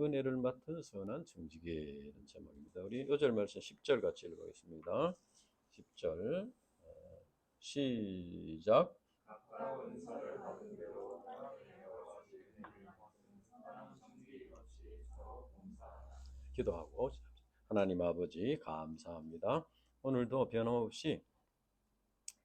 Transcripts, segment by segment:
은혜를 맡은 선한 청지기라는 제목입니다. 우리 요절 말씀 10절 같이 읽어보겠습니다. 10절 시작. 기도하고 하나님 아버지 감사합니다. 오늘도 변함없이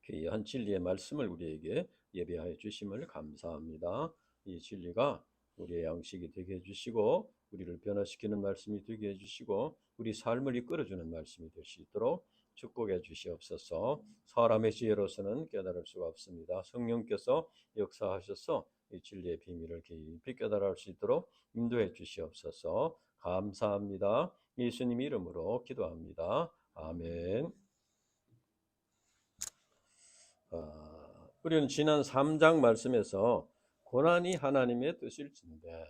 귀한 진리의 말씀을 우리에게 예배하여 주심을 감사합니다. 이 진리가 우리의 양식이 되게 해주시고 우리를 변화시키는 말씀이 되게 해주시고 우리 삶을 이끌어주는 말씀이 될 수 있도록 축복해 주시옵소서. 사람의 지혜로서는 깨달을 수가 없습니다. 성령께서 역사하셔서 이 진리의 비밀을 깊이 깨달을 수 있도록 인도해 주시옵소서. 감사합니다. 예수님 이름으로 기도합니다. 아멘. 우리는 지난 3장 말씀에서 고난이 하나님의 뜻일진데,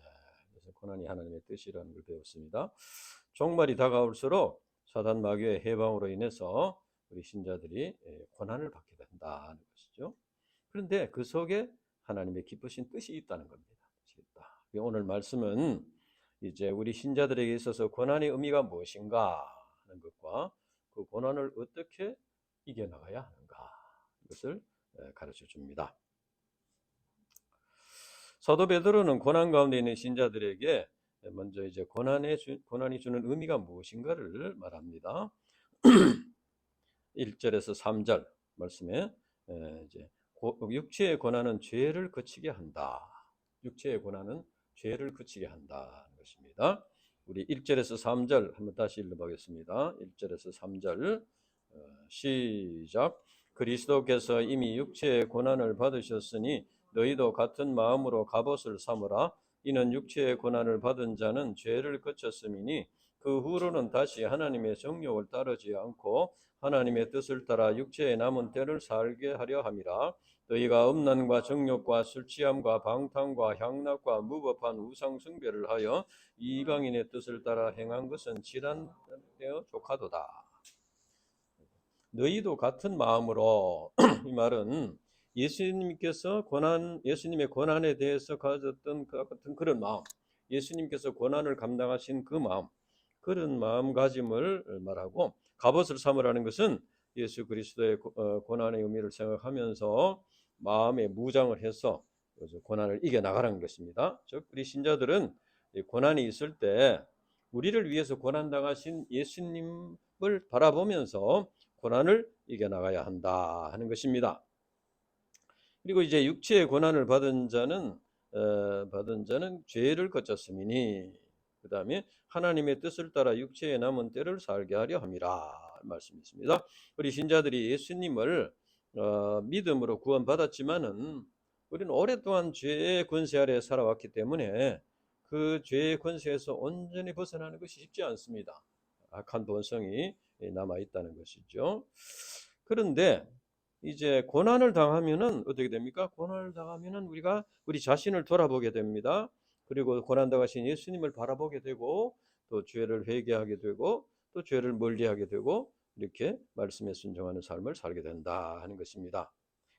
그래서 고난이 하나님의 뜻이라는 걸 배웠습니다. 종말이 다가올수록 사단 마귀의 해방으로 인해서 우리 신자들이 고난을 받게 된다는 것이죠. 그런데 그 속에 하나님의 기쁘신 뜻이 있다는 겁니다. 오늘 말씀은 이제 우리 신자들에게 있어서 고난의 의미가 무엇인가 하는 것과 그 고난을 어떻게 이겨나가야 하는가 것을 가르쳐 줍니다. 사도 베드로는 고난 가운데 있는 신자들에게 먼저 이제 고난이 주는 의미가 무엇인가를 말합니다. 1절에서 3절 말씀에 이제 육체의 고난은 죄를 그치게 한다. 육체의 고난은 죄를 그치게 한다는 것입니다. 우리 1절에서 3절 한번 다시 읽어보겠습니다. 1절에서 3절 시작. 그리스도께서 이미 육체의 고난을 받으셨으니 너희도 같은 마음으로 갑옷을 삼으라. 이는 육체의 고난을 받은 자는 죄를 그쳤음이니 그 후로는 다시 하나님의 정욕을 따르지 않고 하나님의 뜻을 따라 육체의 남은 때를 살게 하려 함이라. 너희가 음란과 정욕과 술취함과 방탕과 향락과 무법한 우상 숭배를 하여 이방인의 뜻을 따라 행한 것은 지단되어 족하도다. 너희도 같은 마음으로 이 말은 예수님께서 예수님의 고난에 대해서 가졌던 그 같은 그런 마음, 예수님께서 고난을 감당하신 그 마음, 그런 마음가짐을 말하고, 갑옷을 삼으라는 것은 예수 그리스도의 고난의 의미를 생각하면서 마음에 무장을 해서 고난을 이겨나가라는 것입니다. 즉 우리 신자들은 고난이 있을 때 우리를 위해서 고난당하신 예수님을 바라보면서 고난을 이겨나가야 한다 하는 것입니다. 그리고 이제 육체의 고난을 받은 자는 죄를 거쳤음이니, 그 다음에 하나님의 뜻을 따라 육체의 남은 때를 살게 하려 함이라 말씀이 있습니다. 우리 신자들이 예수님을 믿음으로 구원받았지만은 우리는 오랫동안 죄의 권세 아래 살아왔기 때문에 그 죄의 권세에서 온전히 벗어나는 것이 쉽지 않습니다. 악한 본성이 남아 있다는 것이죠. 그런데 이제 고난을 당하면은 어떻게 됩니까? 고난을 당하면은 우리 자신을 돌아보게 됩니다. 그리고 고난 당하신 예수님을 바라보게 되고 또 죄를 회개하게 되고 또 죄를 멀리하게 되고 이렇게 말씀에 순종하는 삶을 살게 된다 하는 것입니다.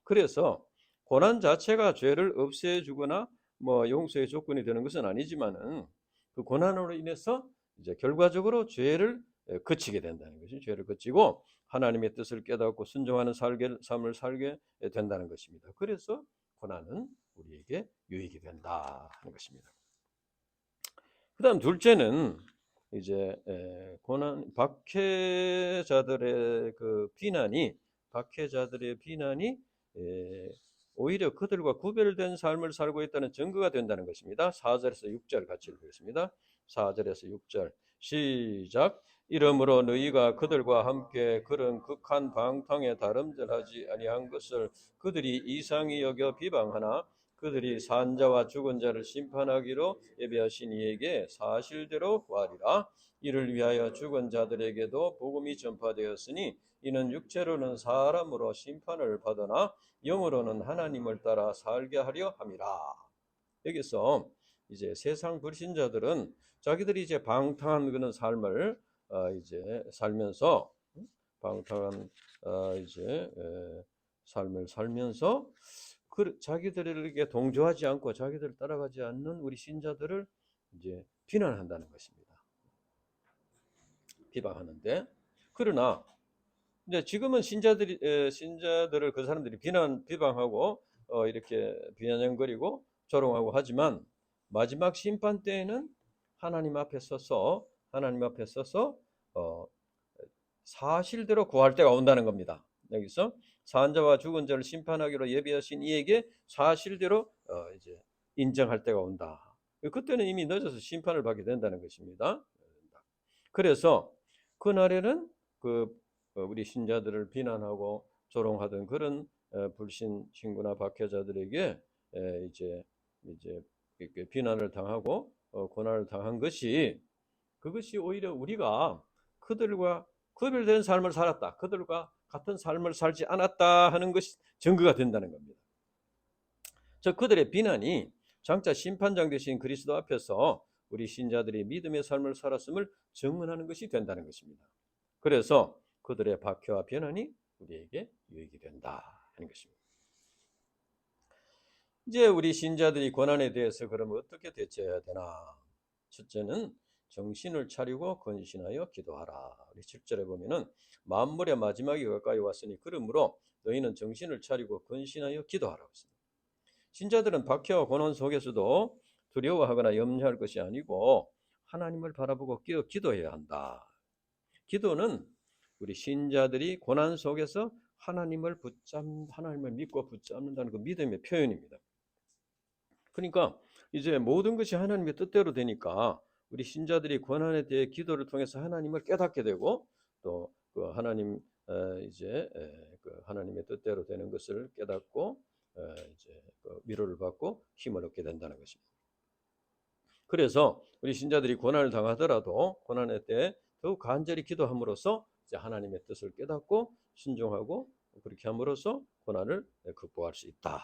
그래서 고난 자체가 죄를 없애주거나 용서의 조건이 되는 것은 아니지만은 그 고난으로 인해서 이제 결과적으로 죄를 그치게 된다는 것이, 죄를 그치고 하나님의 뜻을 깨닫고 순종하는 삶을 살게 된다는 것입니다. 그래서 고난은 우리에게 유익이 된다 하는 것입니다. 그다음 둘째는 이제 박해자들의 비난이 오히려 그들과 구별된 삶을 살고 있다는 증거가 된다는 것입니다. 4절에서 6절 같이 읽겠습니다. 4절에서 6절 시작. 이러므로 너희가 그들과 함께 그런 극한 방탕에 다름질하지 아니한 것을 그들이 이상히 여겨 비방하나 그들이 산자와 죽은 자를 심판하기로 예비하신 이에게 사실대로 구하리라. 이를 위하여 죽은 자들에게도 복음이 전파되었으니 이는 육체로는 사람으로 심판을 받으나 영으로는 하나님을 따라 살게 하려 함이라. 여기서 이제 세상 불신자들은 자기들이 이제 방탕한 그런 삶을 이제 살면서 방탕한 삶을 살면서 자기들에게 동조하지 않고 자기들을 따라가지 않는 우리 신자들을 이제 비난한다는 것입니다. 비방하는데, 그러나 이제 지금은 신자들을 그 사람들이 비방하고 이렇게 비아냥거리고 조롱하고 하지만 마지막 심판 때에는 하나님 앞에 서서 어, 사실대로 구할 때가 온다는 겁니다. 여기서 산자와 죽은 자를 심판하기로 예비하신 이에게 사실대로 이제 인정할 때가 온다. 그때는 이미 늦어서 심판을 받게 된다는 것입니다. 그래서 그날에는 그 우리 신자들을 비난하고 조롱하던 그런 불신 친구나 박해자들에게 이제 이렇게 비난을 당하고 고난을 당한 것이, 그것이 오히려 우리가 그들과 구별된 삶을 살았다, 그들과 같은 삶을 살지 않았다 하는 것이 증거가 된다는 겁니다. 즉 그들의 비난이 장차 심판장 되신 그리스도 앞에서 우리 신자들이 믿음의 삶을 살았음을 증언하는 것이 된다는 것입니다. 그래서 그들의 박해와 비난이 우리에게 유익이 된다 하는 것입니다. 이제 우리 신자들이 고난에 대해서 그러면 어떻게 대처해야 되나? 첫째는 정신을 차리고 근신하여 기도하라. 우리 7절에 보면은 만물의 마지막이 가까이 왔으니 그러므로 너희는 정신을 차리고 근신하여 기도하라고 했습니다. 신자들은 박해와 고난 속에서도 두려워하거나 염려할 것이 아니고 하나님을 바라보고 기도해야 한다. 기도는 우리 신자들이 고난 속에서 하나님을 믿고 붙잡는다는 그 믿음의 표현입니다. 그러니까 이제 모든 것이 하나님의 뜻대로 되니까 우리 신자들이 고난에 대해 기도를 통해서 하나님을 깨닫게 되고 또 그 하나님 이제 그 하나님의 뜻대로 되는 것을 깨닫고 이제 그 위로를 받고 힘을 얻게 된다는 것입니다. 그래서 우리 신자들이 고난을 당하더라도 고난의 때에 더욱 간절히 기도함으로써 이제 하나님의 뜻을 깨닫고 순종하고 그렇게 함으로써 고난을 극복할 수 있다.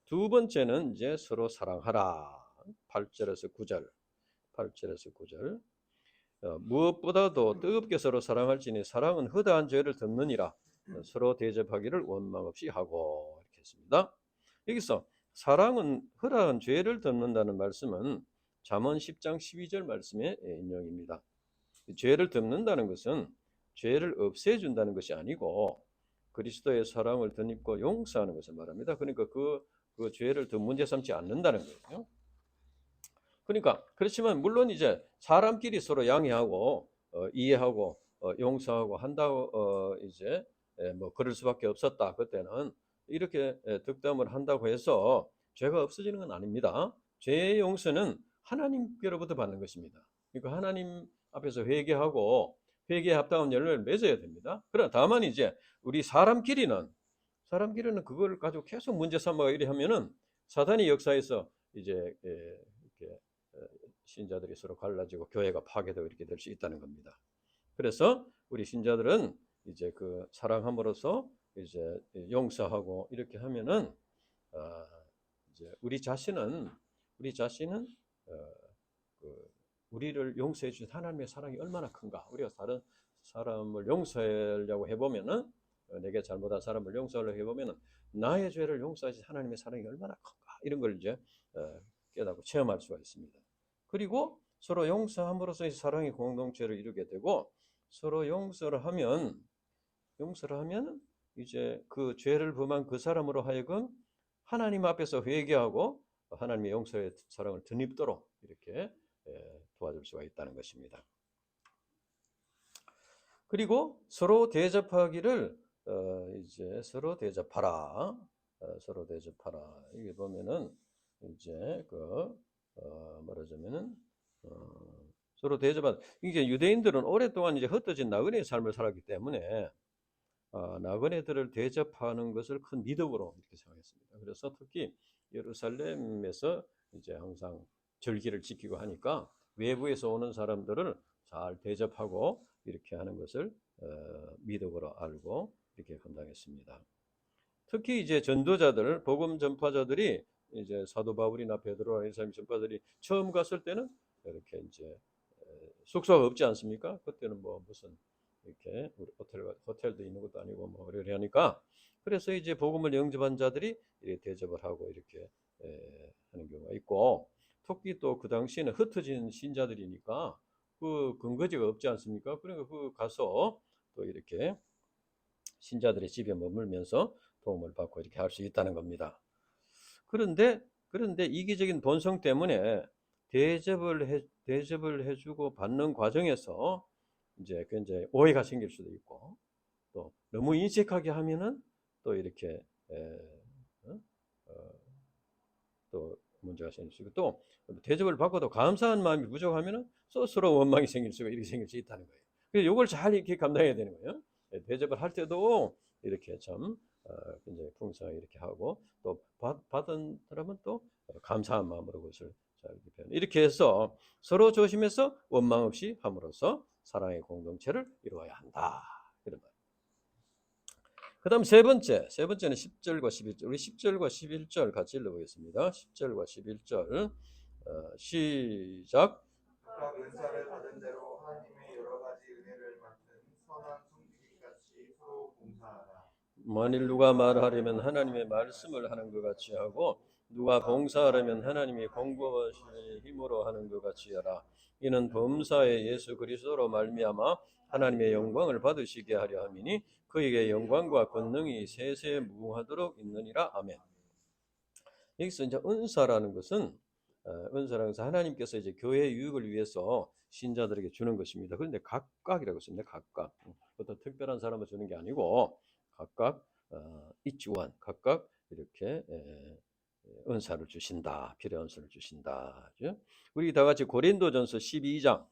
두 번째는 이제 서로 사랑하라. 8절에서 9절. 무엇보다도 뜨겁게 서로 사랑할지니 사랑은 허다한 죄를 덮느니라. 서로 대접하기를 원망 없이 하고 이렇게 했습니다. 여기서 사랑은 허다한 죄를 덮는다는 말씀은 잠언 10장 12절 말씀의 인용입니다. 죄를 덮는다는 것은 죄를 없애준다는 것이 아니고 그리스도의 사랑을 덧입고 용서하는 것을 말합니다. 그러니까 그 죄를 더 문제 삼지 않는다는 거예요. 그러니까 그렇지만 물론 이제 사람끼리 서로 양해하고 이해하고 용서하고 한다고 이제 뭐 그럴 수밖에 없었다. 그때는 이렇게 득담을 한다고 해서 죄가 없어지는 건 아닙니다. 죄의 용서는 하나님께로부터 받는 것입니다. 그러니까 하나님 앞에서 회개에 합당한 열매를 맺어야 됩니다. 그러나 다만 이제 우리 사람끼리는 그걸 가지고 계속 문제 삼아 이래 하면은 사단의 역사에서 이제 이렇게 신자들이 서로 갈라지고 교회가 파괴되고 이렇게 될 수 있다는 겁니다. 그래서 우리 신자들은 이제 그 사랑함으로써 이제 용서하고 이렇게 하면은 이제 우리 자신은 우리를 용서해 주신 하나님의 사랑이 얼마나 큰가. 우리가 다른 사람을 용서하려고 해보면은 내게 잘못한 사람을 용서하려고 해보면은 나의 죄를 용서하신 하나님의 사랑이 얼마나 큰가. 이런 걸 이제 깨닫고 체험할 수가 있습니다. 그리고 서로 용서함으로써 사랑의 공동체를 이루게 되고 서로 용서를 하면 이제 그 죄를 범한 그 사람으로 하여금 하나님 앞에서 회개하고 하나님의 용서의 사랑을 덧입도록 이렇게 도와줄 수가 있다는 것입니다. 그리고 서로 대접하기를 이제 서로 대접하라. 이게 보면은 이제 말하자면은 서로 대접한, 이게 유대인들은 오랫동안 이제 흩어진 나그네의 삶을 살았기 때문에 나그네들을 대접하는 것을 큰 미덕으로 이렇게 생각했습니다. 그래서 특히 예루살렘에서 이제 항상 절기를 지키고 하니까 외부에서 오는 사람들을 잘 대접하고 이렇게 하는 것을 미덕으로 알고 이렇게 감당했습니다. 특히 이제 전도자들, 복음 전파자들이 이제 사도 바울이나 베드로나 이런 전파들이 처음 갔을 때는 이렇게 이제 숙소가 없지 않습니까? 그때는 뭐 무슨 이렇게 호텔도 있는 것도 아니고 뭐 이렇게 하니까, 그래서 이제 복음을 영접한 자들이 이렇게 대접을 하고 이렇게 하는 경우가 있고, 특히 또 그 당시에는 흩어진 신자들이니까 그 근거지가 없지 않습니까? 그러니까 그 가서 또 이렇게 신자들의 집에 머물면서 도움을 받고 이렇게 할 수 있다는 겁니다. 그런데 이기적인 본성 때문에 대접을 해주고 받는 과정에서 이제 오해가 생길 수도 있고, 또 너무 인색하게 하면은 또 이렇게 어? 어, 또 문제가 생길 수 있고, 또 대접을 받고도 감사한 마음이 부족하면은 서로 원망이 생길 수가 이렇게 생길 수 있다는 거예요. 그래서 이걸 잘 이렇게 감당해야 되는 거예요. 대접을 할 때도 이렇게 참 굉장히 풍성하게 이렇게 하고, 또 받은 사람은 또 감사한 마음으로 그것을 잘 이렇게 표현. 이렇게 해서 서로 조심해서 원망 없이 함으로써 사랑의 공동체를 이루어야 한다. 그런 말. 그다음 세 번째는 10절과 11절. 우리 10절과 11절 같이 읽어보겠습니다. 10절과 11절. 시작. 각각 은사를 받은 대로 하나님의 여러 가지 은혜를 맡은 선한 성기같이 서로 봉사하라. 만일 누가 말하려면 하나님의 말씀을 하는 것 같이 하고, 누가 봉사하려면 하나님의 공급하시는 힘으로 하는 것 같이 하라. 이는 범사의 예수 그리스도로 말미암아 하나님의 영광을 받으시게 하려 함이니 그에게 영광과 권능이 세세 무궁하도록 있느니라. 아멘. 여기서 이제 은사라는 것은 은사라는 것은 하나님께서 이제 교회의 유익을 위해서 신자들에게 주는 것입니다. 그런데 각각이라고 했습니다. 각각. 어떤 특별한 사람을 주는 게 아니고 각각 each one, 각각 이렇게 은사를 주신다. 필요한 은사를 주신다. 그죠? 우리 다 같이 고린도전서 12장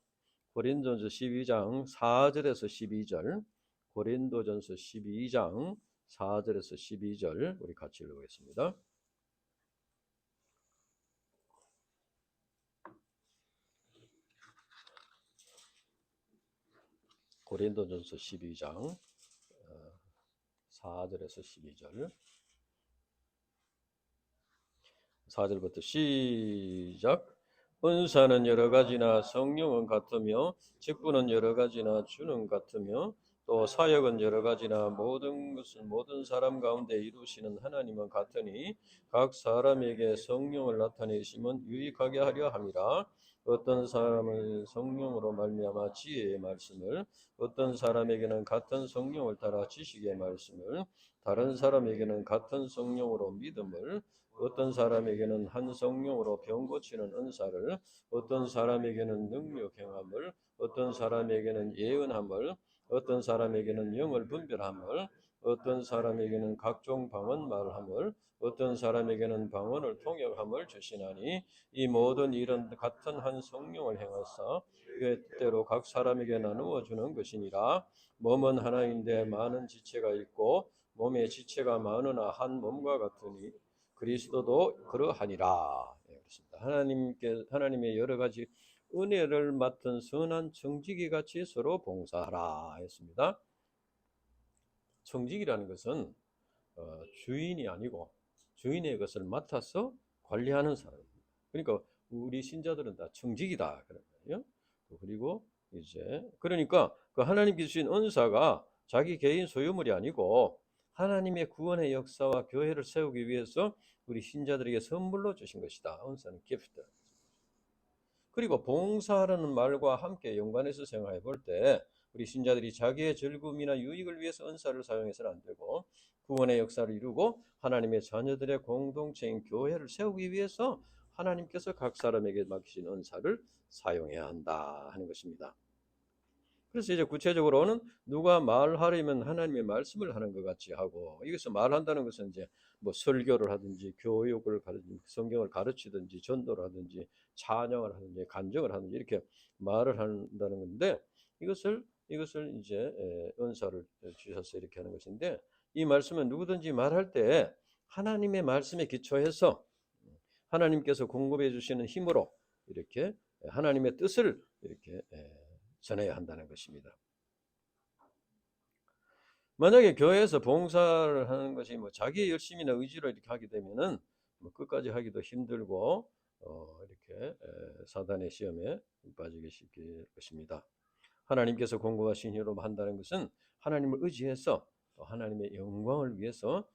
4절에서 12절, 고린도전서 12장 4절에서 12절 우리 같이 읽어보겠습니다. 고린도전서 12장 4절에서 12절. 4절부터 시작. 은사는 여러 가지나 성령은 같으며 직분은 여러 가지나 주는 같으며 또 사역은 여러 가지나 모든 것을 모든 사람 가운데 이루시는 하나님은 같으니 각 사람에게 성령을 나타내심은 유익하게 하려 함이라. 어떤 사람은 성령으로 말미암아 지혜의 말씀을, 어떤 사람에게는 같은 성령을 따라 지식의 말씀을, 다른 사람에게는 같은 성령으로 믿음을, 어떤 사람에게는 한 성령으로 병 고치는 은사를, 어떤 사람에게는 능력 행함을, 어떤 사람에게는 예언함을, 어떤 사람에게는 영을 분별함을, 어떤 사람에게는 각종 방언 말함을, 어떤 사람에게는 방언을 통역함을 주시나니 이 모든 일은 같은 한 성령을 행하사 그 뜻대로 각 사람에게 나누어 주는 것이니라. 몸은 하나인데 많은 지체가 있고 몸의 지체가 많으나 한 몸과 같으니 그리스도도 그러하니라. 그렇습니다. 하나님의 여러 가지 은혜를 맡은 선한 청지기 같이 서로 봉사하라 했습니다. 청지기라는 것은 주인이 아니고 주인의 것을 맡아서 관리하는 사람입니다. 그러니까 우리 신자들은 다 청지기다 그런 거예요. 그리고 이제 그러니까 그 하나님께 주신 은사가 자기 개인 소유물이 아니고 하나님의 구원의 역사와 교회를 세우기 위해서 우리 신자들에게 선물로 주신 것이다. 은사는 기프트. 그리고 봉사라는 말과 함께 연관해서 생각해 볼 때 우리 신자들이 자기의 즐거움이나 유익을 위해서 은사를 사용해서는 안 되고 구원의 역사를 이루고 하나님의 자녀들의 공동체인 교회를 세우기 위해서 하나님께서 각 사람에게 맡기신 은사를 사용해야 한다 하는 것입니다. 그래서 이제 구체적으로는 누가 말하려면 하나님의 말씀을 하는 것 같이 하고, 여기서 말한다는 것은 이제 뭐 설교를 하든지 교육을 가르든지 성경을 가르치든지 전도를 하든지 찬양을 하든지 간증을 하든지 이렇게 말을 한다는 건데, 이것을 이제 은사를 주셔서 이렇게 하는 것인데, 이 말씀은 누구든지 말할 때 하나님의 말씀에 기초해서 하나님께서 공급해 주시는 힘으로 이렇게 하나님의 뜻을 이렇게 전해야 한다는 것입니다. 만약에 교회에서 봉사를 하는 것이 뭐 자기의 열심이나 의지로 이렇게 하게 되면은 뭐 끝까지 하기도 힘들고 이렇게 사단의 시험에 빠지기 쉽게 것입니다. 하나님께서 공급하신 힘으로 한다는 것은 하나님을 의지해서 또 하나님의 영광을 위해서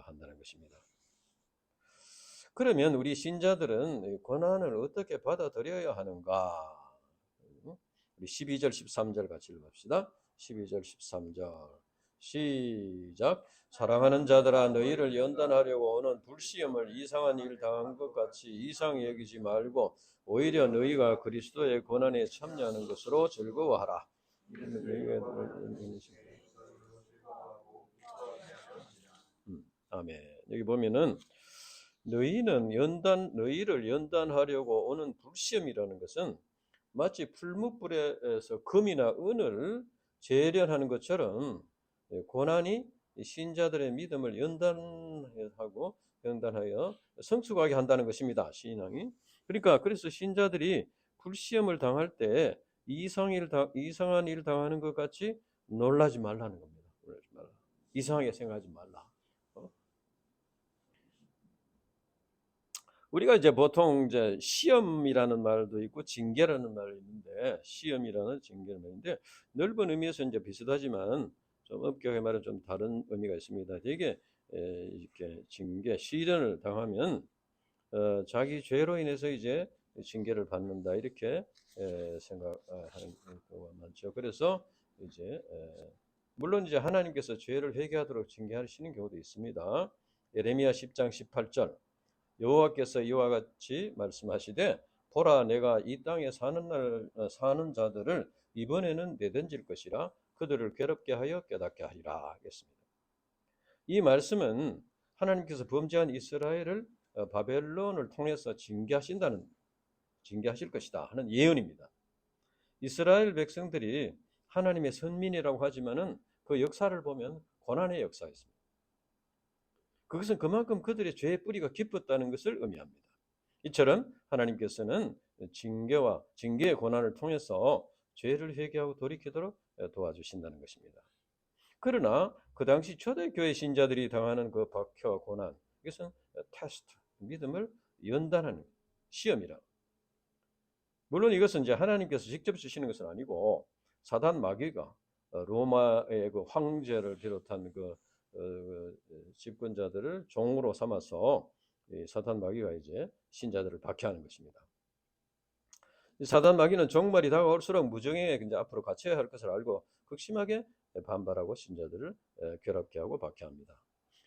한다는 것입니다. 그러면 우리 신자들은 이 고난을 어떻게 받아들여야 하는가? 우리 12절 13절 같이 읽읍시다. 12절 13절 시작. 사랑하는 자들아 너희를 연단하려고 오는 불시험을 이상한 일 당한 것 같이 이상히 여기지 말고 오히려 너희가 그리스도의 고난에 참여하는 것으로 즐거워하라. 아멘. 여기 보면은 너희를 연단하려고 오는 불시험이라는 것은 마치 풀무불에서 금이나 은을 재련하는 것처럼 고난이 신자들의 믿음을 연단하여 성숙하게 한다는 것입니다. 신앙이. 그러니까 그래서 신자들이 불시험을 당할 때 이상한 일 당하는 것 같이 놀라지 말라는 겁니다. 놀라지 말라. 이상하게 생각하지 말라. 우리가 이제 보통 이제 시험이라는 말도 있고 징계라는 말이 있는데 시험이라는 징계라는 말인데 넓은 의미에서 이제 비슷하지만 좀 엄격하게 말하면 좀 다른 의미가 있습니다. 되게 이렇게 징계, 시련을 당하면 자기 죄로 인해서 이제 징계를 받는다 이렇게 생각하는 경우가 많죠. 그래서 이제 물론 이제 하나님께서 죄를 회개하도록 징계하시는 경우도 있습니다. 예레미야 10장 18절 여호와께서 이와 같이 말씀하시되 보라 내가 이 땅에 사는 자들을 이번에는 내던질 것이라 그들을 괴롭게 하여 깨닫게 하리라 했습니다. 이 말씀은 하나님께서 범죄한 이스라엘을 바벨론을 통해서 징계하실 것이다 하는 예언입니다. 이스라엘 백성들이 하나님의 선민이라고 하지만은 그 역사를 보면 고난의 역사였습니다. 그것은 그만큼 그들의 죄의 뿌리가 깊었다는 것을 의미합니다. 이처럼 하나님께서는 징계의 고난을 통해서 죄를 회개하고 돌이키도록 도와주신다는 것입니다. 그러나 그 당시 초대교회 신자들이 당하는 그 박해와 고난, 이것은 테스트, 믿음을 연단하는 시험이라. 물론 이것은 이제 하나님께서 직접 주시는 것은 아니고 사단 마귀가 로마의 그 황제를 비롯한 그 집권자들을 종으로 삼아서 사단 마귀가 이제 신자들을 박해하는 것입니다. 사단 마귀는 종말이 다가올수록 무정에 이제 앞으로 갇혀야 할 것을 알고 극심하게 반발하고 신자들을 괴롭게 하고 박해합니다.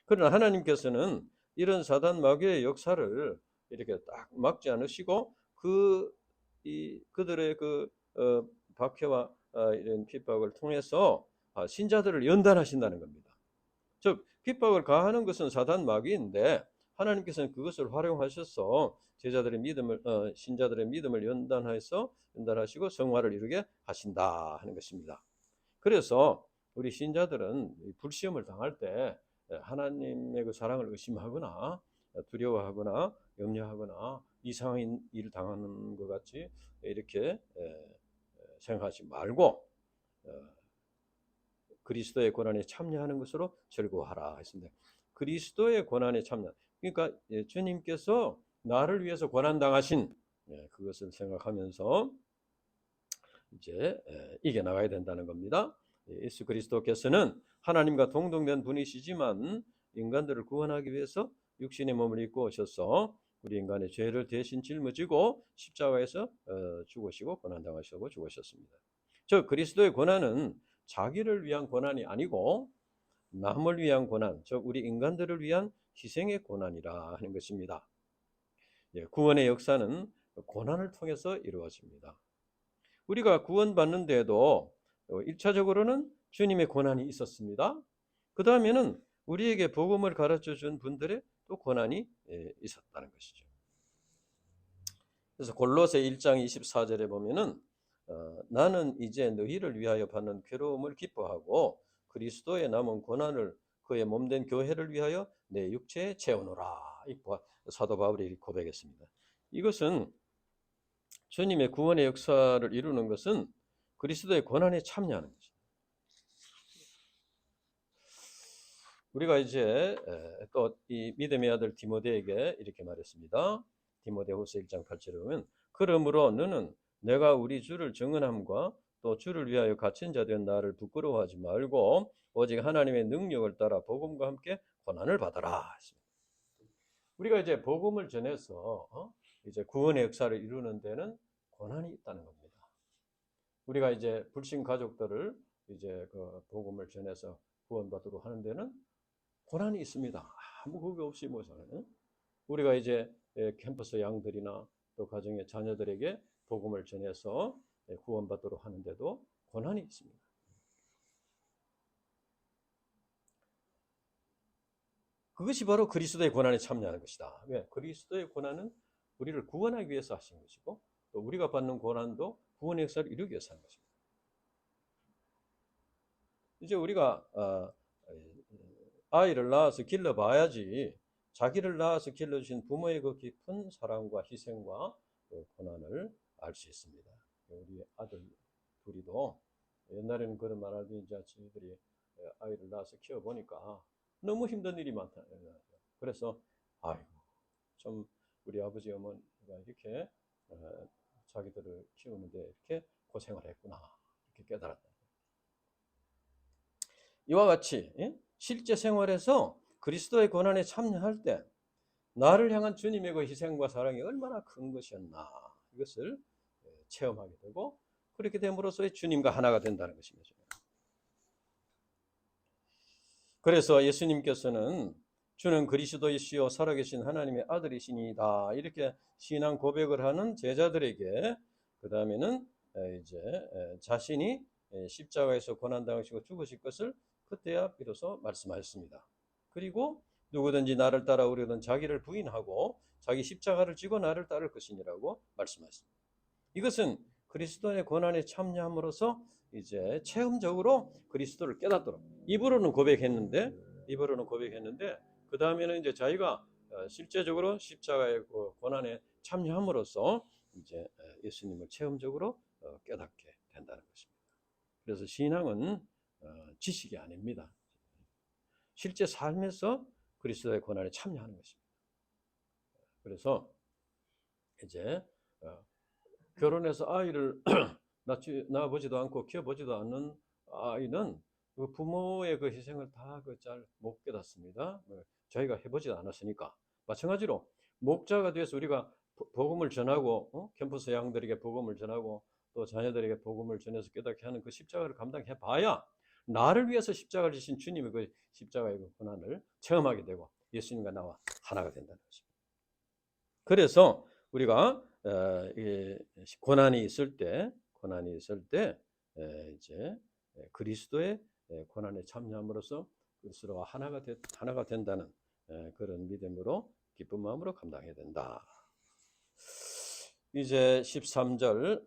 그러나 하나님께서는 이런 사단 마귀의 역사를 이렇게 딱 막지 않으시고 그들의 박해와 이런 핍박을 통해서 신자들을 연단하신다는 겁니다. 즉 핍박을 가하는 것은 사단 마귀인데 하나님께서는 그것을 활용하셔서 신자들의 믿음을 연단하시고 성화를 이루게 하신다 하는 것입니다. 그래서 우리 신자들은 불시험을 당할 때 하나님의 그 사랑을 의심하거나 두려워하거나 염려하거나 이상한 일을 당하는 것 같이 이렇게 생각하지 말고 그리스도의 고난에 참여하는 것으로 즐거워하라 했습니다. 그리스도의 고난에 참여. 그러니까 주님께서 나를 위해서 고난 당하신 그것을 생각하면서 이제 이겨 나가야 된다는 겁니다. 예수 그리스도께서는 하나님과 동등된 분이시지만 인간들을 구원하기 위해서 육신의 몸을 입고 오셔서 우리 인간의 죄를 대신 짊어지고 십자가에서 죽으시고 고난당하시고 죽으셨습니다. 즉 그리스도의 고난은 자기를 위한 고난이 아니고 남을 위한 고난, 즉 우리 인간들을 위한 희생의 고난이라 하는 것입니다. 구원의 역사는 고난을 통해서 이루어집니다. 우리가 구원받는 데에도 1차적으로는 주님의 고난이 있었습니다. 그 다음에는 우리에게 복음을 가르쳐 준 분들의 또 고난이 있었다는 것이죠. 그래서 골로새 1장 24절에 보면은 나는 이제 너희를 위하여 받는 괴로움을 기뻐하고 그리스도의 남은 고난을 그의 몸된 교회를 위하여 내 육체에 채우노라. 사도 바울이 고백했습니다. 이것은 주님의 구원의 역사를 이루는 것은 그리스도의 고난에 참여하는 것입니다. 우리가 이제 또 이 믿음의 아들 디모데에게 이렇게 말했습니다. 디모데후서 1장 8절에 보면 그러므로 너는 내가 우리 주를 증언함과 또 주를 위하여 갇힌 자 된 나를 부끄러워하지 말고 오직 하나님의 능력을 따라 복음과 함께 고난을 받아라. 우리가 이제 복음을 전해서 이제 구원의 역사를 이루는 데는 고난이 있다는 겁니다. 우리가 이제 불신 가족들을 이제 그 복음을 전해서 구원받도록 하는 데는 고난이 있습니다. 아무 그게 없이 뭐 우리가 이제 캠퍼스 양들이나 또 가정의 자녀들에게 복음을 전해서 구원받도록 하는데도 고난이 있습니다. 그것이 바로 그리스도의 고난에 참여하는 것이다. 왜? 그리스도의 고난은 우리를 구원하기 위해서 하신 것이고 또 우리가 받는 고난도 구원의 역사를 이루기 위해서 하는 것입니다. 이제 우리가 아이를 낳아서 길러봐야지 자기를 낳아서 길러주신 부모의 그 깊은 사랑과 희생과 그 고난을 알 수 있습니다. 우리 아들 둘이도 옛날에는 그런 말 하더니 이제 저희들이 아이를 낳아서 키워보니까 너무 힘든 일이 많다. 그래서 아이고 좀 우리 아버지 어머니가 이렇게 자기들을 키우는데 이렇게 고생을 했구나 이렇게 깨달았다. 이와 같이 실제 생활에서 그리스도의 고난에 참여할 때 나를 향한 주님의 그 희생과 사랑이 얼마나 큰 것이었나 이것을 체험하게 되고 그렇게 됨으로써 주님과 하나가 된다는 것입니다. 그래서 예수님께서는 주는 그리스도이시요 살아계신 하나님의 아들이시니이다 이렇게 신앙 고백을 하는 제자들에게 그 다음에는 이제 자신이 십자가에서 고난당하시고 죽으실 것을 그때야 비로소 말씀하셨습니다. 그리고 누구든지 나를 따라오려든 자기를 부인하고 자기 십자가를 지고 나를 따를 것이니라고 말씀하셨습니다. 이것은 그리스도의 고난에 참여함으로써 이제 체험적으로 그리스도를 깨닫도록 입으로는 고백했는데 그 다음에는 이제 자기가 실제적으로 십자가의 고난에 참여함으로써 이제 예수님을 체험적으로 깨닫게 된다는 것입니다. 그래서 신앙은 지식이 아닙니다. 실제 삶에서 그리스도의 고난에 참여하는 것입니다. 그래서 이제 결혼해서 아이를 낳아보지도 않고 키워보지도 않는 아이는 그 부모의 그 희생을 다 잘 못 깨닫습니다. 저희가 해보지도 않았으니까. 마찬가지로 목자가 돼서 우리가 복음을 전하고 캠퍼스 양들에게 복음을 전하고 또 자녀들에게 복음을 전해서 깨닫게 하는 그 십자가를 감당해 봐야 나를 위해서 십자가를 지신 주님의 그 십자가의 그 고난을 체험하게 되고 예수님과 나와 하나가 된다는 것입니다. 그래서 우리가 고난이 있을 때 이제 그리스도의 고난에 참여함으로써 그리스도와 하나가 된다는 그런 믿음으로 기쁜 마음으로 감당해야 된다. 이제 13절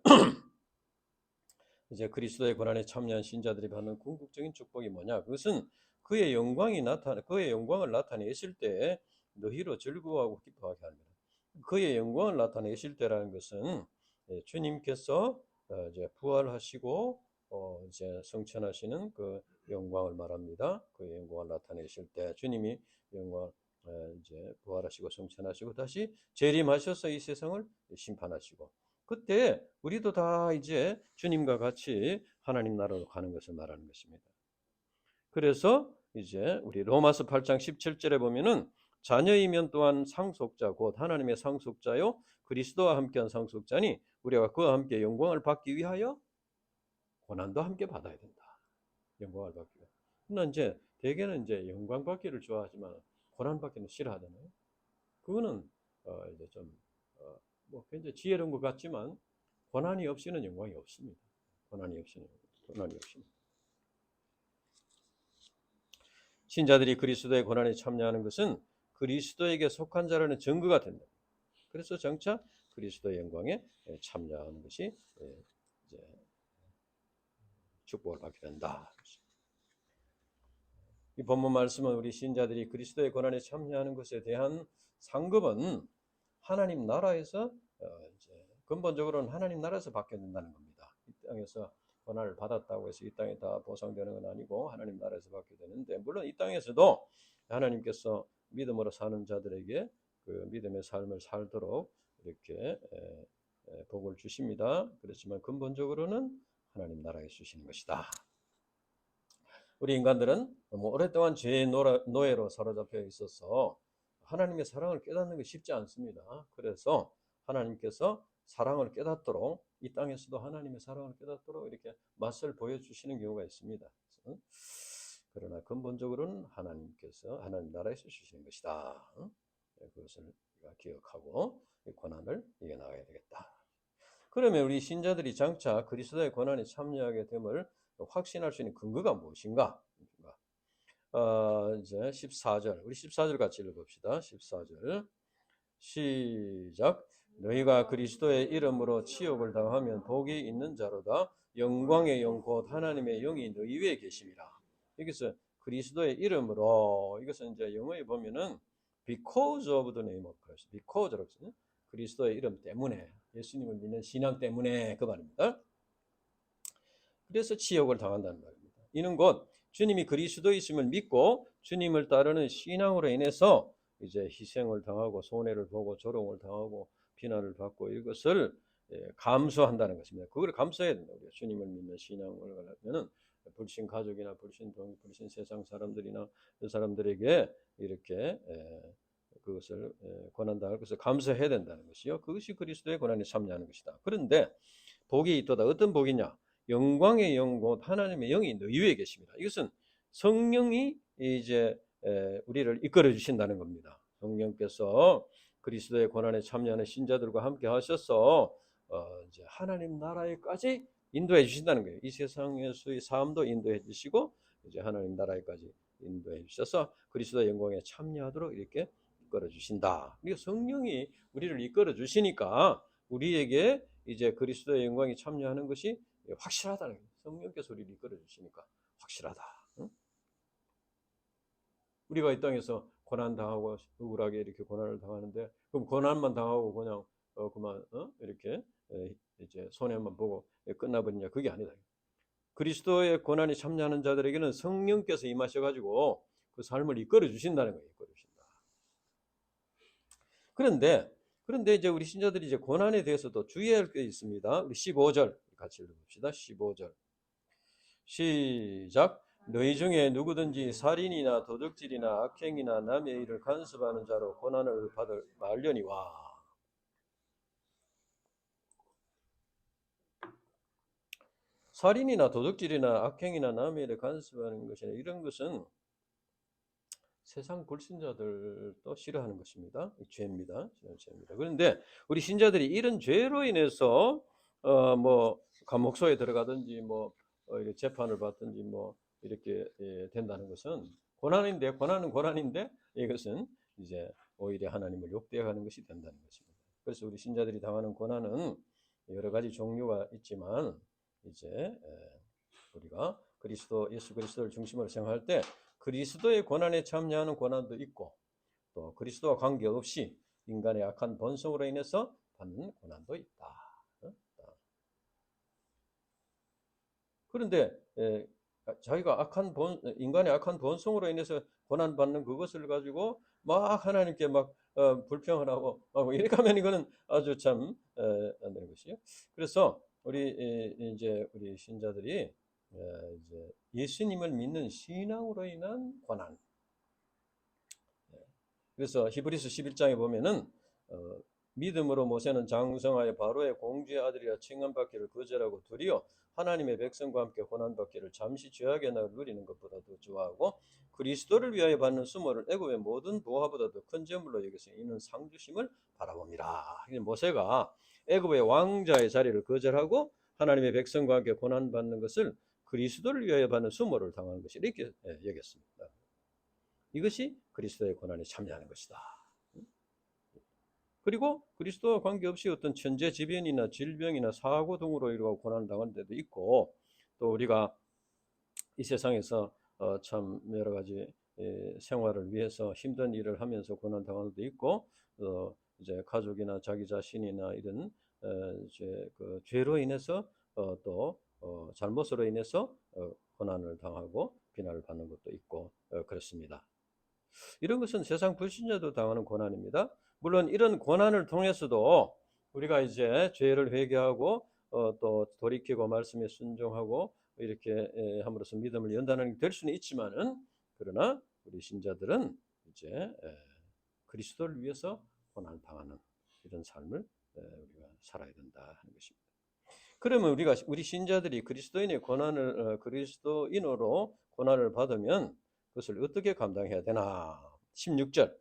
이제 그리스도의 고난에 참여한 신자들이 받는 궁극적인 축복이 뭐냐? 그것은 그의 영광을 나타내실 때 너희로 즐거워하고 기뻐하게 합니다. 그의 영광을 나타내실 때라는 것은 주님께서 이제 부활하시고 이제 성천하시는 그 영광을 말합니다. 그의 영광을 나타내실 때 주님이 영광 이제 부활하시고 성천하시고 다시 재림하셔서 이 세상을 심판하시고 그때 우리도 다 이제 주님과 같이 하나님 나라로 가는 것을 말하는 것입니다. 그래서 이제 우리 로마서 8장 17절에 보면은 자녀이면 또한 상속자 곧 하나님의 상속자요 그리스도와 함께한 상속자니 우리가 그와 함께 영광을 받기 위하여 고난도 함께 받아야 된다. 영광을 받기 위해. 그러나 이제 대개는 이제 영광 받기를 좋아하지만 고난 받기는 싫어하잖아요. 그거는 이제 좀 뭐 굉장히 지혜로운 것 같지만 고난이 없이는 영광이 없습니다. 고난이 없이는. 신자들이 그리스도의 고난에 참여하는 것은 그리스도에게 속한 자라는 증거가 된다. 그래서 정차 그리스도의 영광에 참여하는 것이 이제 축복을 받게 된다. 이 본문 말씀은 우리 신자들이 그리스도의 고난에 참여하는 것에 대한 상급은 하나님 나라에서 이제 근본적으로는 하나님 나라에서 받게 된다는 겁니다. 이 땅에서 고난을 받았다고 해서 이 땅에 다 보상되는 건 아니고 하나님 나라에서 받게 되는데 물론 이 땅에서도 하나님께서 믿음으로 사는 자들에게 그 믿음의 삶을 살도록 이렇게 복을 주십니다. 그렇지만 근본적으로는 하나님 나라에 주시는 것이다. 우리 인간들은 너무 오랫동안 죄의 노예로 사로잡혀 있어서 하나님의 사랑을 깨닫는 것이 쉽지 않습니다. 그래서 하나님께서 사랑을 깨닫도록 이 땅에서도 하나님의 사랑을 깨닫도록 이렇게 맛을 보여주시는 경우가 있습니다. 그러나 근본적으로는 하나님께서 하나님 나라에서 주시는 것이다. 그것을 우리가 기억하고 고난을 이겨나가야 되겠다. 그러면 우리 신자들이 장차 그리스도의 고난에 참여하게 됨을 확신할 수 있는 근거가 무엇인가? 이제 14절, 우리 14절 같이 읽어봅시다. 14절 시작. 너희가 그리스도의 이름으로 치욕을 당하면 복이 있는 자로다. 영광의 영 곧 하나님의 영이 너희 위에 계심이라. 여기서 그리스도의 이름으로, 이것은 이제 영어에 보면은 because of the name of Christ, because라고 써요. 그리스도의 이름 때문에, 예수님을 믿는 신앙 때문에, 그 말입니다. 그래서 치욕을 당한다는 말입니다. 이는 곧 주님이 그리스도이심을 믿고 주님을 따르는 신앙으로 인해서 이제 희생을 당하고 손해를 보고 조롱을 당하고 비난을 받고 이것을 감수한다는 것입니다. 그걸 감수해야 된다. 우리가 주님을 믿는 신앙을 하려면은 불신 가족이나 불신 동료, 불신 세상 사람들이나 그 사람들에게 이렇게 그것을 고난당할 것을 감수해야 된다는 것이요. 그것이 그리스도의 고난에 참여하는 것이다. 그런데 복이 있도다. 어떤 복이냐? 영광의 영 곧 하나님의 영이 너희 위에 계십니다. 이것은 성령이 이제 우리를 이끌어 주신다는 겁니다. 성령께서 그리스도의 고난에 참여하는 신자들과 함께 하셔서 이제 하나님 나라에까지 인도해 주신다는 거예요. 이 세상에서의 삶도 인도해 주시고 이제 하나님 나라에까지 인도해 주셔서 그리스도의 영광에 참여하도록 이렇게 이끌어 주신다. 그리고 성령이 우리를 이끌어 주시니까 우리에게 이제 그리스도의 영광에 참여하는 것이 확실하다는 거예요. 성령께서 우리를 이끌어 주시니까 확실하다. 응? 우리가 이 땅에서 고난 당하고 우울하게 이렇게 고난을 당하는데 그럼 고난만 당하고 그냥 그만 이렇게 이제 손해만 보고 끝나버리냐? 그게 아니다. 그리스도의 고난에 참여하는 자들에게는 성령께서 임하셔가지고 그 삶을 이끌어 주신다는 거예요. 이끌어 주신다. 그런데 이제 우리 신자들이 이제 고난에 대해서도 주의할 게 있습니다. 우리 15절 같이 읽어봅시다. 15절 시작. 너희 중에 누구든지 살인이나 도둑질이나 악행이나 남의 일을 간섭하는 자로 고난을 받을 말려니와. 살인이나 도둑질이나 악행이나 남의 일을 간섭하는 것이나 이런 것은 세상 불신자들도 싫어하는 것입니다. 죄입니다. 죄입니다. 그런데 우리 신자들이 이런 죄로 인해서 뭐 감옥소에 들어가든지 뭐 재판을 받든지 뭐 이렇게 된다는 것은 고난은 고난인데 이것은 이제 오히려 하나님을 욕되어가는 것이 된다는 것입니다. 그래서 우리 신자들이 당하는 고난은 여러 가지 종류가 있지만 이제 우리가 예수 그리스도를 중심으로 생각할 때 그리스도의 고난에 참여하는 고난도 있고 또 그리스도와 관계없이 인간의 악한 본성으로 인해서 받는 고난도 있다. 그런데 자기가 인간의 악한 본성으로 인해서 고난받는 그것을 가지고 막 하나님께 막 불평을 하고 이렇게 하면 이거는 아주 참 안 되는 것이요. 그래서 이제 우리 신자들이 이제 예수님을 믿는 신앙으로 인한 고난. 그래서 히브리서 11장에 보면은 믿음으로 모세는 장성하여 바로의 공주의 아들이라 칭함받기를 거절하고 도리어 하나님의 백성과 함께 고난받기를 잠시 죄악의 날을 누리는 것보다도 좋아하고 그리스도를 위하여 받는 수모를 애굽의 모든 보화보다도 큰 재물로 여기서 이는 상주심을 바라봅니다. 모세가 애굽의 왕자의 자리를 거절하고 하나님의 백성과 함께 고난받는 것을 그리스도를 위하여 받는 수모를 당하는 것이 이렇게 여겼습니다. 이것이 그리스도의 고난에 참여하는 것이다. 그리고 그리스도와 관계없이 어떤 천재지변이나 질병이나 사고 등으로 이루어 고난을 당할 때도 있고 또 우리가 이 세상에서 참 여러 가지 생활을 위해서 힘든 일을 하면서 고난 당할 때도 있고 이제 가족이나 자기 자신이나 이런 그 죄로 인해서 또 잘못으로 인해서 고난을 당하고 비난을 받는 것도 있고 그렇습니다. 이런 것은 세상 불신자도 당하는 고난입니다. 물론 이런 고난을 통해서도 우리가 이제 죄를 회개하고 또 돌이키고 말씀에 순종하고 이렇게 함으로써 믿음을 연단하는 게 될 수는 있지만은 그러나 우리 신자들은 이제 그리스도를 위해서 고난을 당하는 이런 삶을 우리가 살아야 된다 하는 것입니다. 그러면 우리 신자들이 그리스도인으로 고난을 받으면 그것을 어떻게 감당해야 되나? 16절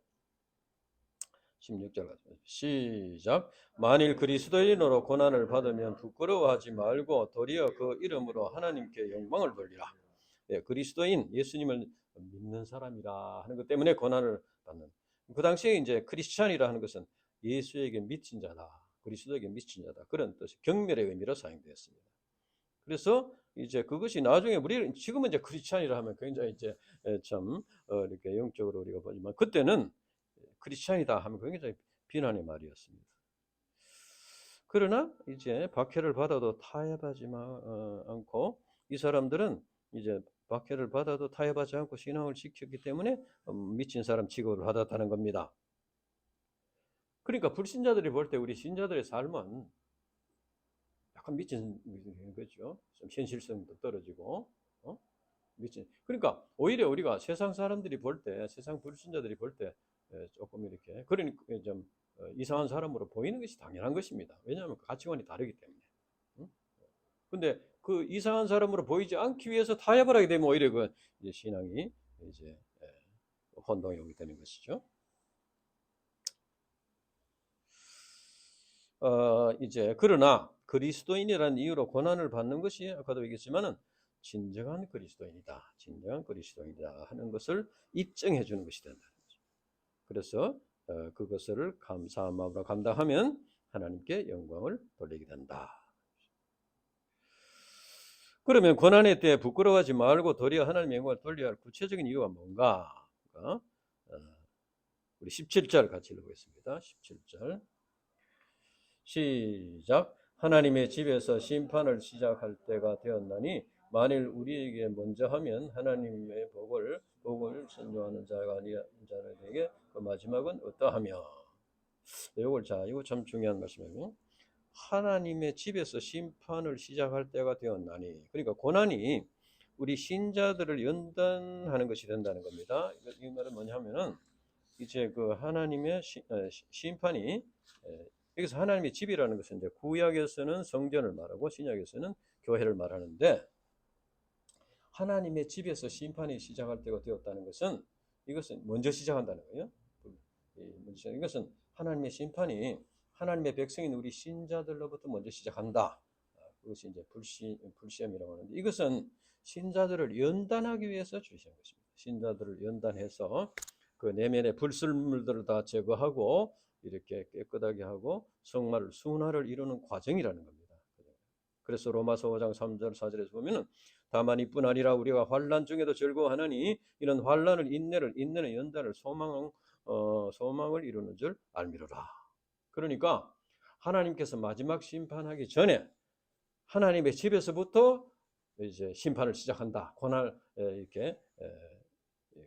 시작. 만일 그리스도인으로 고난을 받으면 부끄러워하지 말고 도리어 그 이름으로 하나님께 영광을 돌리라. 예, 그리스도인, 예수님을 믿는 사람이라 하는 것 때문에 고난을 받는. 그 당시에 이제 크리스찬이라 하는 것은 예수에게 미친 자다, 그리스도에게 미친 자다, 그런 뜻, 경멸의 의미로 사용되었습니다. 그래서 이제 그것이 나중에 우리 지금은 이제 크리스찬이라 하면 굉장히 이제 참 이렇게 영적으로 우리가 보지만 그때는 크리스찬이다 하면 굉장히 비난의 말이었습니다. 그러나 이제 박해를 받아도 타협하지 않고 이 사람들은 이제 박해를 받아도 타협하지 않고 신앙을 지켰기 때문에 미친 사람 취급을 받았다는 겁니다. 그러니까 불신자들이 볼 때 우리 신자들의 삶은 약간 미친 거죠. 좀 현실성도 떨어지고 미친. 그러니까 오히려 우리가 세상 사람들이 볼 때, 세상 불신자들이 볼 때 조금 이렇게 그러니까 좀 이상한 사람으로 보이는 것이 당연한 것입니다. 왜냐하면 가치관이 다르기 때문에. 근데 그 이상한 사람으로 보이지 않기 위해서 타협을 하게 되면 오히려 그 이제 신앙이 이제 혼동이 오게 되는 것이죠. 이제 그러나 그리스도인이라는 이유로 고난을 받는 것이 아까도 얘기했지만은 진정한 그리스도인이다, 진정한 그리스도인이다 하는 것을 입증해 주는 것이 된다는 거죠. 그래서 그것을 감사한 마음으로 감당하면 하나님께 영광을 돌리게 된다. 그러면 고난의 때에 부끄러워하지 말고 도리어 하나님의 영광을 돌려야 할 구체적인 이유가 뭔가? 우리 17절 같이 읽어보겠습니다. 17절 시작. 하나님의 집에서 심판을 시작할 때가 되었나니 만일 우리에게 먼저 하면 하나님의 복을 선조하는 자가 아니한 자들에게 그 마지막은 어떠하며? 이거 참 중요한 말씀이에요. 하나님의 집에서 심판을 시작할 때가 되었나니, 그러니까 고난이 우리 신자들을 연단하는 것이 된다는 겁니다. 이 말은 뭐냐면은 이제 그 하나님의 심판이 여기서 하나님의 집이라는 것은 이제 구약에서는 성전을 말하고 신약에서는 교회를 말하는데 하나님의 집에서 심판이 시작할 때가 되었다는 것은 이것은 먼저 시작한다는 거예요. 이것은 하나님의 심판이 하나님의 백성인 우리 신자들로부터 먼저 시작한다. 그것이 이제 불시험이라고 하는데 이것은 신자들을 연단하기 위해서 주신 것입니다. 신자들을 연단해서 그 내면의 불순물들을 다 제거하고 이렇게 깨끗하게 하고 순화를 이루는 과정이라는 겁니다. 그래서 로마서 5장 3절 4절에서 보면은 다만 이뿐 아니라 우리가 환난 중에도 즐거워하나니 이런 환난을 인내는 연단을 소망을 이루는 줄 알미로라. 그러니까 하나님께서 마지막 심판하기 전에 하나님의 집에서부터 이제 심판을 시작한다. 고난을 이렇게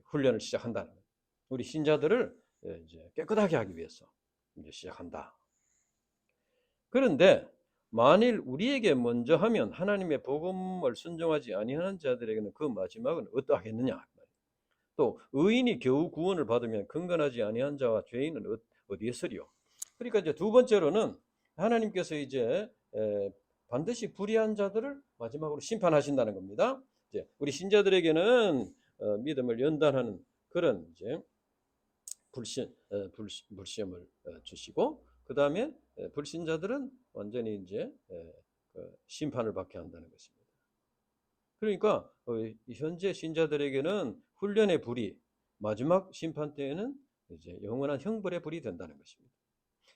훈련을 시작한다는 거예요. 우리 신자들을 이제 깨끗하게 하기 위해서 이제 시작한다. 그런데 만일 우리에게 먼저 하면 하나님의 복음을 순종하지 아니하는 자들에게는 그 마지막은 어떠하겠느냐? 또 의인이 겨우 구원을 받으면 경건하지 아니한 자와 죄인은 어디에 서리요? 그러니까 이제 두 번째로는 하나님께서 이제 반드시 불의한 자들을 마지막으로 심판하신다는 겁니다. 이제 우리 신자들에게는 믿음을 연단하는 그런 이제 불시험을 주시고 그 다음에 불신자들은 완전히 이제 심판을 받게 한다는 것입니다. 그러니까 현재 신자들에게는 훈련의 불이 마지막 심판 때에는 이제 영원한 형벌의 불이 된다는 것입니다.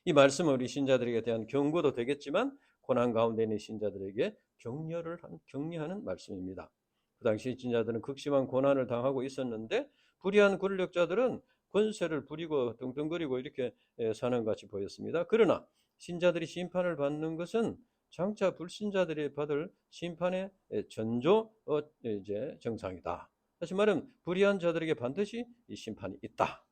이 말씀은 우리 신자들에게 대한 경고도 되겠지만 고난 가운데 있는 신자들에게 격려하는 말씀입니다. 그 당시 신자들은 극심한 고난을 당하고 있었는데 불의한 권력자들은 권세를 부리고 떵떵거리고 이렇게 사는 같이 보였습니다. 그러나 신자들이 심판을 받는 것은 장차 불신자들이 받을 심판의 전조 이제 정상이다. 다시 말하면 불의한 자들에게 반드시 이 심판이 있다.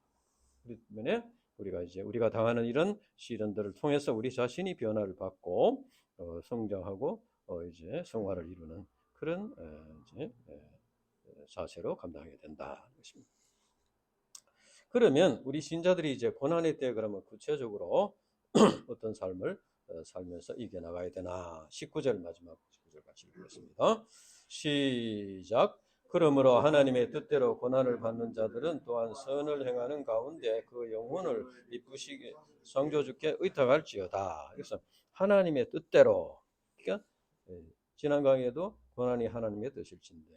그렇기 때문에 우리가 당하는 이런 시련들을 통해서 우리 자신이 변화를 받고 성장하고 이제 성화를 이루는 그런 이제 자세로 감당하게 된다 것입니다. 그러면 우리 신자들이 이제 고난의 때 그러면 구체적으로 어떤 삶을 살면서 이겨나가야 되나? 19절 마지막 19절 같이 읽겠습니다. 시작. 그러므로 하나님의 뜻대로 고난을 받는 자들은 또한 선을 행하는 가운데 그 영혼을 이쁘시게 성조주께 의탁할지어다. 그래서 하나님의 뜻대로, 그러니까 지난 강의에도 고난이 하나님의 뜻일진데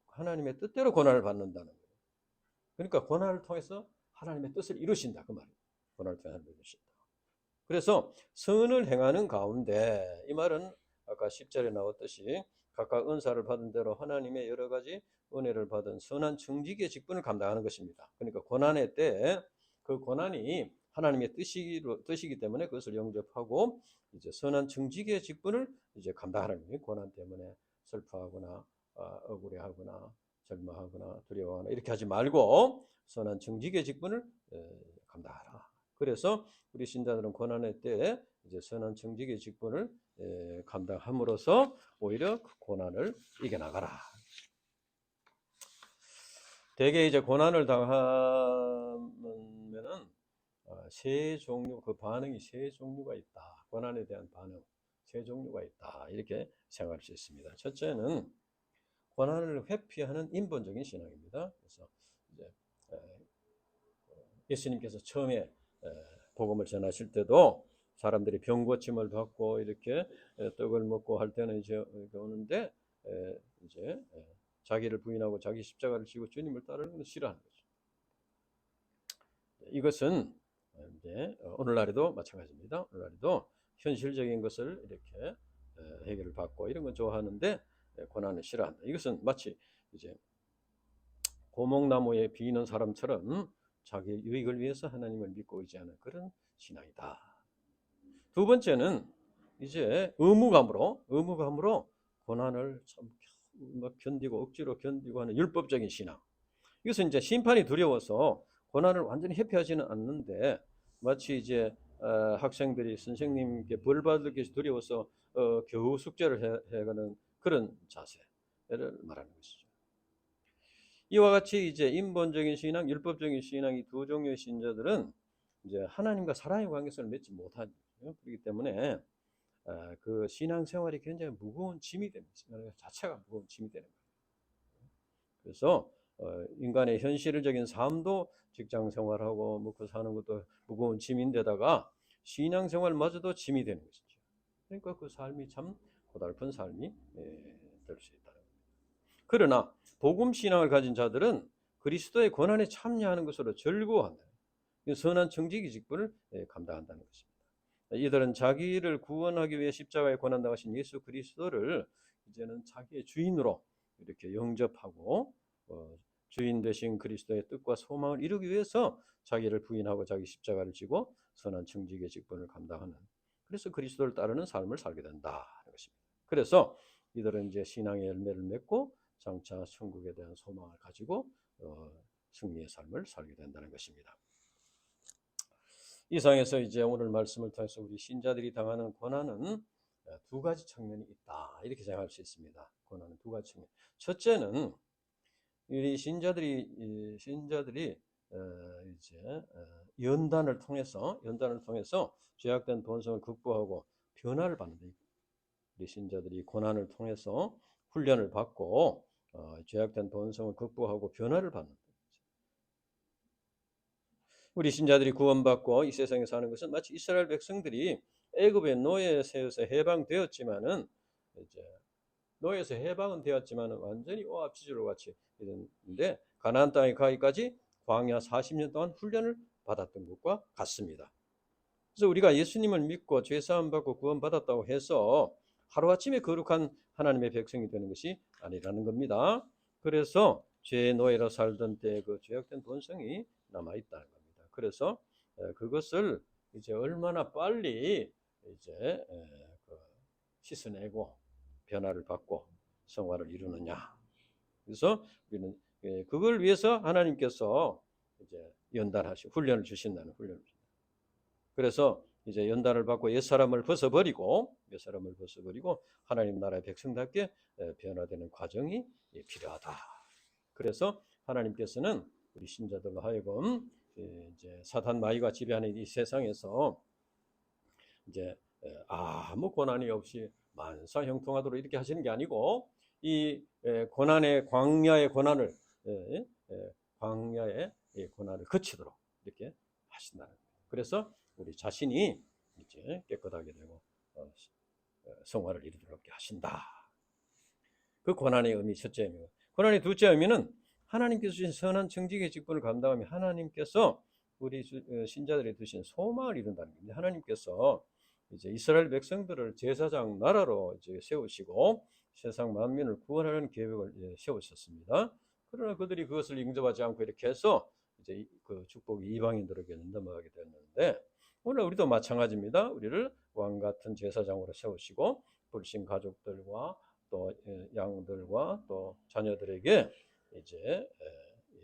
하나님의 뜻대로 고난을 받는다는 거예요. 그러니까 고난을 통해서 하나님의 뜻을 이루신다 그 말이에요. 고난을 통해 하나님의 뜻을 이루신다. 그래서 선을 행하는 가운데, 이 말은 아까 10절에 나왔듯이 각각 은사를 받은 대로 하나님의 여러 가지 은혜를 받은 선한 청지기의 직분을 감당하는 것입니다. 그러니까 고난의 때 그 고난이 하나님의 뜻이기 때문에 그것을 영접하고 이제 선한 청지기의 직분을 이제 감당하는 거예요. 고난 때문에 슬퍼하거나 억울해하거나 절망하거나 두려워하거나 이렇게 하지 말고 선한 청지기의 직분을 감당하라. 그래서 우리 신자들은 고난의 때에 이제 선한 청지기의 직분을 감당함으로써 오히려 그 고난을 이겨나가라. 대개 이제 고난을 당하면은 세 종류, 그 반응이 세 종류가 있다. 고난에 대한 반응 세 종류가 있다. 이렇게 생각할 수 있습니다. 첫째는 고난을 회피하는 인본적인 신앙입니다. 그래서 이제 예수님께서 처음에 복음을 전하실 때도 사람들이 병 고침을 받고 이렇게 떡을 먹고 할 때는 이제 오는데 이제 자기를 부인하고 자기 십자가를 지고 주님을 따르는 것을 싫어하는 거죠. 이것은 이제 오늘날에도 마찬가지입니다. 오늘날에도 현실적인 것을 이렇게 해결을 받고 이런 건 좋아하는데 고난을 싫어한다. 이것은 마치 이제 고목나무에 비는 사람처럼 자기 유익을 위해서 하나님을 믿고 의지하는 그런 신앙이다. 두 번째는 이제 의무감으로 고난을 참 견디고 억지로 견디고 하는 율법적인 신앙. 이것은 이제 심판이 두려워서 고난을 완전히 회피하지는 않는데 마치 이제 학생들이 선생님께 벌 받을 것이 두려워서 겨우 숙제를 해가는 그런 자세를 말하는 것이죠. 이와 같이 이제 인본적인 신앙, 율법적인 신앙 이 두 종류의 신자들은 이제 하나님과 사랑의 관계성을 맺지 못하죠. 그렇기 때문에 그 신앙 생활이 굉장히 무거운 짐이 됩니다. 신앙 자체가 무거운 짐이 되는 거예요. 그래서 인간의 현실적인 삶도 직장 생활하고 먹고 사는 것도 무거운 짐인데다가 신앙 생활마저도 짐이 되는 것이죠. 그러니까 그 삶이 참 고달픈 삶이 될 수 있다는 겁니다. 그러나 복음 신앙을 가진 자들은 그리스도의 고난에 참여하는 것으로 즐거워한다. 선한 청지기 직분을 감당한다는 것입니다. 이들은 자기를 구원하기 위해 십자가에 고난당하신 예수 그리스도를 이제는 자기의 주인으로 이렇게 영접하고 주인 되신 그리스도의 뜻과 소망을 이루기 위해서 자기를 부인하고 자기 십자가를 지고 선한 청지기의 직분을 감당하는, 그래서 그리스도를 따르는 삶을 살게 된다는 것입니다. 그래서 이들은 이제 신앙의 열매를 맺고 장차 천국에 대한 소망을 가지고 승리의 삶을 살게 된다는 것입니다. 이상에서 이제 오늘 말씀을 통해서 우리 신자들이 당하는 고난은 두 가지 측면이 있다. 이렇게 생각할 수 있습니다. 고난은 두 가지 측면. 첫째는 우리 신자들이 이제 연단을 통해서 죄악된 본성을 극복하고 변화를 받는다. 우리 신자들이 고난을 통해서 훈련을 받고 죄악된 본성을 극복하고 변화를 받는다. 우리 신자들이 구원받고 이 세상에 사는 것은 마치 이스라엘 백성들이 애굽의 노예에 세워서 해방되었지만은 이제 노예에서 해방은 되었지만은 완전히 오합지졸 같이 있는데 가나안 땅에 가기까지 광야 40년 동안 훈련을 받았던 것과 같습니다. 그래서 우리가 예수님을 믿고 죄 사함 받고 구원받았다고 해서 하루아침에 거룩한 하나님의 백성이 되는 것이 아니라는 겁니다. 그래서 죄의 노예로 살던 때 그 죄악된 본성이 남아 있다는 겁니다. 그래서 그것을 이제 얼마나 빨리 이제 씻어내고 변화를 받고 성화를 이루느냐. 그래서 우리는 그걸 위해서 하나님께서 이제 연단하시고 훈련을 주신다는 훈련을. 그래서 이제 연단을 받고 옛사람을 벗어버리고 하나님 나라의 백성답게 변화되는 과정이 필요하다. 그래서 하나님께서는 우리 신자들로 하여금 이제 사탄 마귀가 지배하는 이 세상에서 이제 아무 고난이 없이 만사 형통하도록 이렇게 하시는 게 아니고 이 고난의 광야의 고난을 광야의 고난을 거치도록 이렇게 하신다는 거예요. 그래서 우리 자신이 이제 깨끗하게 되고 성화를 이루도록 하신다. 그 고난의 의미 첫째 의미고, 고난의 둘째 의미는 하나님께서 주신 선한 정직의 직분을 감당하며 하나님께서 우리 신자들이 두신 소망을 이룬다는 겁니다. 하나님께서 이제 이스라엘 백성들을 제사장 나라로 이제 세우시고 세상 만민을 구원하는 계획을 세우셨습니다. 그러나 그들이 그것을 인정하지 않고 이렇게 해서 이제 그 축복이 이방인들에게 넘어가게 됐는데, 오늘 우리도 마찬가지입니다. 우리를 왕 같은 제사장으로 세우시고 불신 가족들과 또 양들과 또 자녀들에게 이제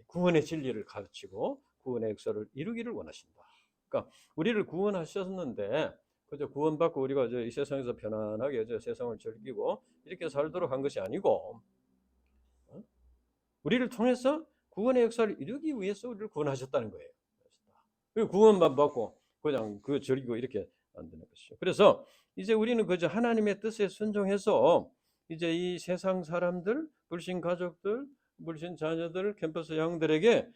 구원의 진리를 가르치고 구원의 역사를 이루기를 원하신다. 그러니까 우리를 구원하셨는데 그저 구원받고 우리가 이 세상에서 편안하게 세상을 즐기고 이렇게 살도록 한 것이 아니고, 우리를 통해서 구원의 역사를 이루기 위해서 우리를 구원하셨다는 거예요. 그리고 구원만 받고 그냥 그 즐기고 이렇게 안 되는 것이죠. 그래서 이제 우리는 그저 하나님의 뜻에 순종해서 이제 이 세상 사람들, 불신 가족들, 불신 자녀들, 캠퍼스 양들에게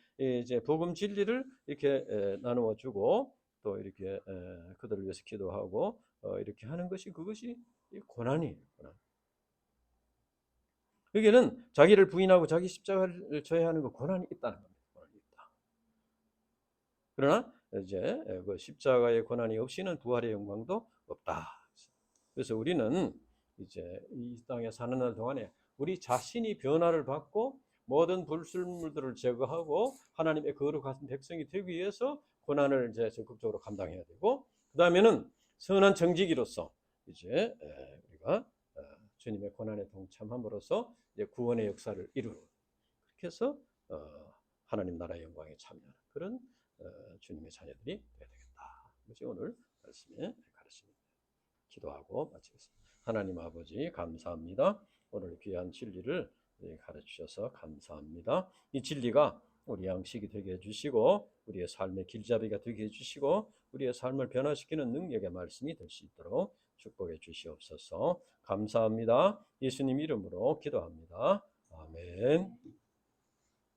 이제 복음 진리를 이렇게 나누어 주고 또 이렇게 그들을 위해서 기도하고 이렇게 하는 것이, 그것이 고난이에요. 고난. 여기는 자기를 부인하고 자기 십자가를 져야 하는 그 고난이 있다는 겁니다. 고난이 있다. 그러나 이제 그 십자가의 고난이 없이는 부활의 영광도 없다. 그래서 우리는 이제 이 땅에 사는 날 동안에 우리 자신이 변화를 받고 모든 불순물들을 제거하고 하나님의 거룩한 백성이 되기 위해서 고난을 이제 적극적으로 감당해야 되고, 그 다음에는 선한 정직이로서 이제 우리가 주님의 고난에 동참함으로써 이제 구원의 역사를 이루고, 그렇게 해서 하나님 나라의 영광에 참여하는 그런 주님의 자녀들이 되어야 되겠다. 그것이 오늘 말씀의 가르침입니다. 기도하고 마치겠습니다. 하나님 아버지, 감사합니다. 오늘 귀한 진리를 가르치셔서 감사합니다. 이 진리가 우리 양식이 되게 해주시고 우리의 삶의 길잡이가 되게 해주시고 우리의 삶을 변화시키는 능력의 말씀이 될 수 있도록 축복해 주시옵소서. 감사합니다. 예수님 이름으로 기도합니다. 아멘.